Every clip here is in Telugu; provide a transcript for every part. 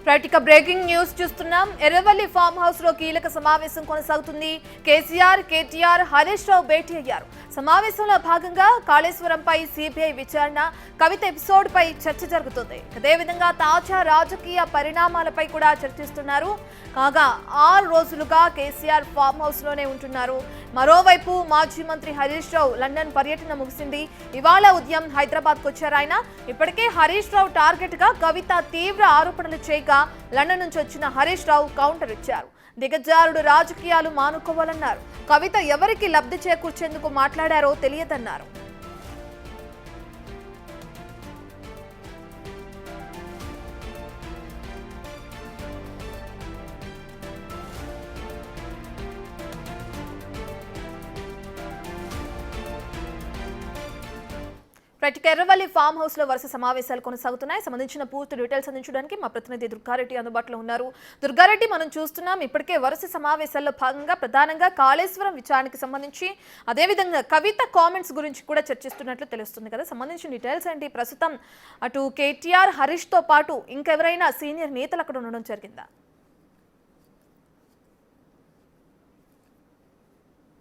రైట్ ఇక బ్రేకింగ్ న్యూస్ చూస్తున్నాం. ఎర్రవల్లి ఫామ్ హౌస్ లో కీలక సమావేశం కొనసాగుతుంది. కేటీఆర్ హరీష్ రావు భేటీ అయ్యారు. సమావేశంలో భాగంగా కాళేశ్వరంపై సిబిఐ విచారణ, కవిత ఎపిసోడ్ పై చర్చ జరుగుతుంది. అదేవిధంగా తాజా రాజకీయ పరిణామాలపై కూడా చర్చిస్తున్నారు. కాగా 6 రోజులుగా కేసీఆర్ ఫామ్ హౌస్ లోనే ఉంటున్నారు. మరోవైపు మాజీ మంత్రి హరీష్ రావు లండన్ పర్యటన ముగిసింది. ఇవాళ ఉదయం హైదరాబాద్ కు వచ్చారు ఆయన. ఇప్పటికే హరీష్ రావు టార్గెట్ గా కవిత తీవ్ర ఆరోపణలు చేయగా లండన్ నుంచి వచ్చిన హరీష్ రావు కౌంటర్ ఇచ్చారు. దిగజారుడు రాజకీయాలు మానుకోవాలన్నారు. కవిత ఎవరికి లబ్ధి చేకూర్చేందుకు మాట్లాడారో తెలియదన్నారు. ఎర్రవల్లి ఫామ్ హౌస్ లో వరుస సమావేశాలు కొనసాగుతున్నాయి. సంబంధించిన పూర్తి డీటెయిల్స్ అందించడానికి మా ప్రతినిధి దుర్గారెడ్డి అందుబాటులో ఉన్నారు. దుర్గారెడ్డి, మనం చూస్తున్నాం ఇప్పటికే వరుస సమావేశాల్లో భాగంగా ప్రధానంగా కాళేశ్వరం విచారణకు సంబంధించి, అదేవిధంగా కవిత కామెంట్స్ గురించి కూడా చర్చిస్తున్నట్లు తెలుస్తుంది కదా. సంబంధించిన డీటెయిల్స్ ఏంటి? ప్రస్తుతం అటు కేటీఆర్, హరీష్ తో పాటు ఇంకెవరైనా సీనియర్ నేతలు అక్కడ ఉండడం జరిగిందా?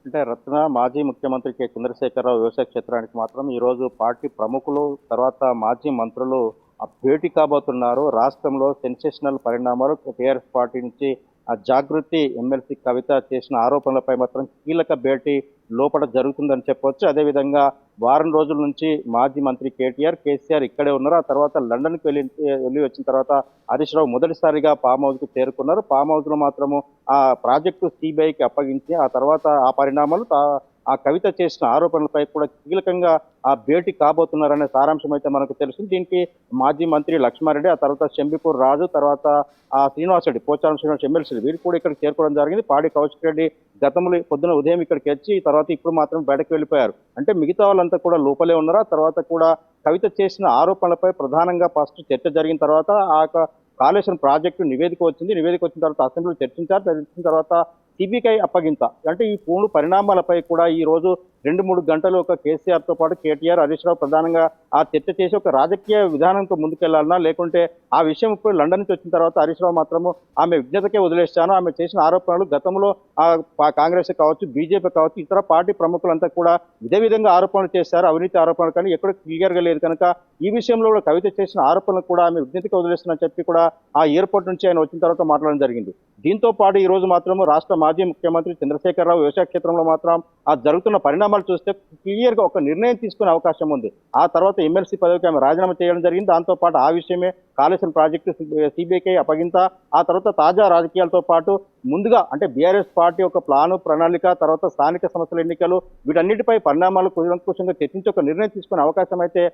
అంటే రత్న మాజీ ముఖ్యమంత్రి కె చంద్రశేఖరరావు వ్యవసాయ క్షేత్రానికి మాత్రం ఈరోజు పార్టీ ప్రముఖులు, తర్వాత మాజీ మంత్రులు భేటీ కాబోతున్నారు. రాష్ట్రంలో సెన్సేషనల్ పరిణామాలు, టీఆర్ఎస్ పార్టీ నుంచి జాగృతి ఎమ్మెల్సీ కవిత చేసిన ఆరోపణలపై మాత్రం కీలక భేటీ లోపల జరుగుతుందని చెప్పవచ్చు. అదేవిధంగా వారం రోజుల నుంచి మాజీ మంత్రి కేసీఆర్ ఇక్కడే ఉన్నారు. ఆ తర్వాత లండన్కి వెళ్ళి వచ్చిన తర్వాత హరీష్ రావు మొదటిసారిగా ఫామ్ హౌస్కు చేరుకున్నారు. ఫామ్ హౌస్లో మాత్రము ఆ ప్రాజెక్టు సిబిఐకి అప్పగించి ఆ తర్వాత ఆ పరిణామాలు ఆ కవిత చేసిన ఆరోపణలపై కూడా కీలకంగా ఆ భేటీ కాబోతున్నారనే సారాంశం అయితే మనకు తెలుస్తుంది. దీనికి మాజీ మంత్రి లక్ష్మారెడ్డి, ఆ తర్వాత శంబిపూర్ రాజు, తర్వాత ఆ శ్రీనివాసరెడ్డి, పోచారం శ్రీనివాస్ ఎమ్మెల్సీ వీరు కూడా ఇక్కడికి చేరుకోవడం జరిగింది. పాడి కౌశిక్ రెడ్డి గతంలో పొద్దున ఉదయం ఇక్కడికి వచ్చి తర్వాత ఇప్పుడు మాత్రం బయటకు వెళ్ళిపోయారు. అంటే మిగతా వాళ్ళంతా కూడా లోపలే ఉన్నారు. ఆ తర్వాత కూడా కవిత చేసిన ఆరోపణలపై ప్రధానంగా ఫస్ట్ చర్చ జరిగిన తర్వాత ఆ కాళేశ్వరం ప్రాజెక్టు నివేదిక వచ్చింది. నివేదిక వచ్చిన తర్వాత అసెంబ్లీలో చర్చించిన తర్వాత సిబిఐ అప్పగింత. అంటే ఈ పూర్ణ పరిణామాలపై కూడా ఈ రోజు 2-3 గంటలు ఒక కేసీఆర్తో పాటు కేటీఆర్, హరీష్ రావు ప్రధానంగా ఆ చర్చ చేసి ఒక రాజకీయ విధానంతో ముందుకెళ్లాలన్నా, లేకుంటే ఆ విషయం ఇప్పుడు లండన్ నుంచి వచ్చిన తర్వాత హరీష్ రావు మాత్రము ఆమె విజ్ఞతకే వదిలేస్తాను, ఆమె చేసిన ఆరోపణలు గతంలో కాంగ్రెస్ కావచ్చు, బీజేపీ కావచ్చు, ఇతర పార్టీ ప్రముఖులంతా కూడా ఇదే విధంగా ఆరోపణలు చేశారు, అవినీతి ఆరోపణలు, కానీ ఎక్కడ క్లియర్గా లేదు కనుక ఈ విషయంలో కూడా కవిత చేసిన ఆరోపణలు కూడా ఆమె విజ్ఞతకే వదిలేస్తుందని చెప్పి కూడా ఆ ఎయిర్పోర్ట్ నుంచి ఆయన వచ్చిన తర్వాత మాట్లాడడం జరిగింది. దీంతో పాటు ఈ రోజు మాత్రము రాష్ట్ర మాజీ ముఖ్యమంత్రి చంద్రశేఖరరావు వ్యవసాయ క్షేత్రంలో మాత్రం ఆ జరుగుతున్న పరిణామాలు చూస్తే క్లియర్ గా ఒక నిర్ణయం తీసుకునే అవకాశం ఉంది. ఆ తర్వాత ఎమ్మెల్సీ పదవికి ఆమె రాజీనామా చేయడం జరిగింది. దాంతో పాటు ఆ విషయమే కాళేశ్వరం ప్రాజెక్టు సిబిఐకి అప్పగింత, ఆ తర్వాత తాజా రాజకీయాలతో పాటు ముందుగా అంటే బీఆర్ఎస్ పార్టీ ఒక ప్లాను, ప్రణాళిక, తర్వాత స్థానిక సంస్థల ఎన్నికలు, వీటన్నిటిపై పరిణామాలు కూలంకుషంగా చర్చించి ఒక నిర్ణయం తీసుకునే అవకాశం అయితే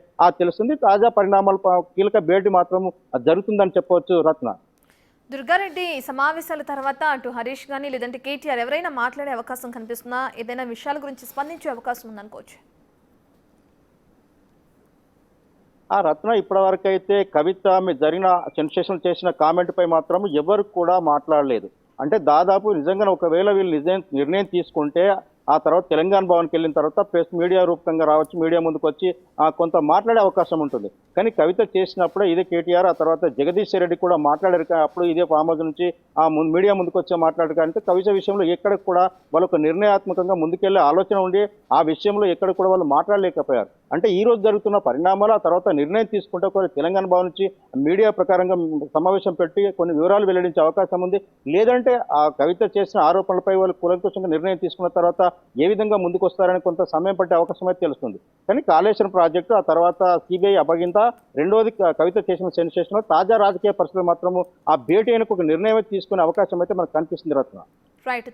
తెలుస్తుంది. తాజా పరిణామాలు కీలక భేటీ మాత్రం జరుగుతుందని చెప్పవచ్చు. రత్న, దుర్గారెడ్డి, సమావేశాల తర్వాత అటు హరీష్ గానీ లేదంటే కేటీఆర్ ఎవరైనా మాట్లాడే అవకాశం కనిపిస్తుందా? ఏదైనా విషయాల గురించి స్పందించే అవకాశం ఉందనుకోవచ్చు? రత్న, ఇప్పటి వరకు అయితే కవిత జరిగిన సెన్సేషన్ చేసిన కామెంట్ పై మాత్రం ఎవరు కూడా మాట్లాడలేదు. అంటే దాదాపు నిజంగా ఒకవేళ వీళ్ళు నిర్ణయం తీసుకుంటే ఆ తర్వాత తెలంగాణ భవన్కి వెళ్ళిన తర్వాత ప్రెస్ మీడియా రూపకంగా రావచ్చు, మీడియా ముందుకు వచ్చి కొంత మాట్లాడే అవకాశం ఉంటుంది. కానీ కవిత చేసినప్పుడే ఇదే కేటీఆర్, ఆ తర్వాత జగదీష్ రెడ్డి కూడా మాట్లాడారు. అప్పుడు ఇదే ఫామ్ హౌస్ నుంచి మీడియా ముందుకు వచ్చి మాట్లాడారు. కానీ కవిత విషయంలో ఎక్కడ కూడా వాళ్ళకు నిర్ణయాత్మకంగా ముందుకెళ్లే ఆలోచన ఉండి ఆ విషయంలో ఎక్కడ కూడా వాళ్ళు మాట్లాడలేకపోయారు. అంటే ఈ రోజు జరుగుతున్న పరిణామాలు, ఆ తర్వాత నిర్ణయం తీసుకుంటే కొన్ని తెలంగాణ భవన్ నుంచి మీడియా ప్రకారంగా సమావేశం పెట్టి కొన్ని వివరాలు వెల్లడించే అవకాశం ఉంది. లేదంటే ఆ కవిత చేసిన ఆరోపణలపై వాళ్ళు కూలంకుషంగా నిర్ణయం తీసుకున్న తర్వాత ఏ విధంగా ముందుకు వస్తారని కొంత సమయం పట్టే అవకాశం అయితే తెలుస్తుంది. కానీ కాళేశ్వరం ప్రాజెక్టు, ఆ తర్వాత సిబిఐ అప్పగింత, రెండోది కవిత చేసిన సెన్సేషన్, తాజా రాజకీయ పరిస్థితులు మాత్రము ఆ భేటీ అయినకు ఒక నిర్ణయం తీసుకునే అవకాశం అయితే మనకు కనిపిస్తుంది. రత్న, రైట్.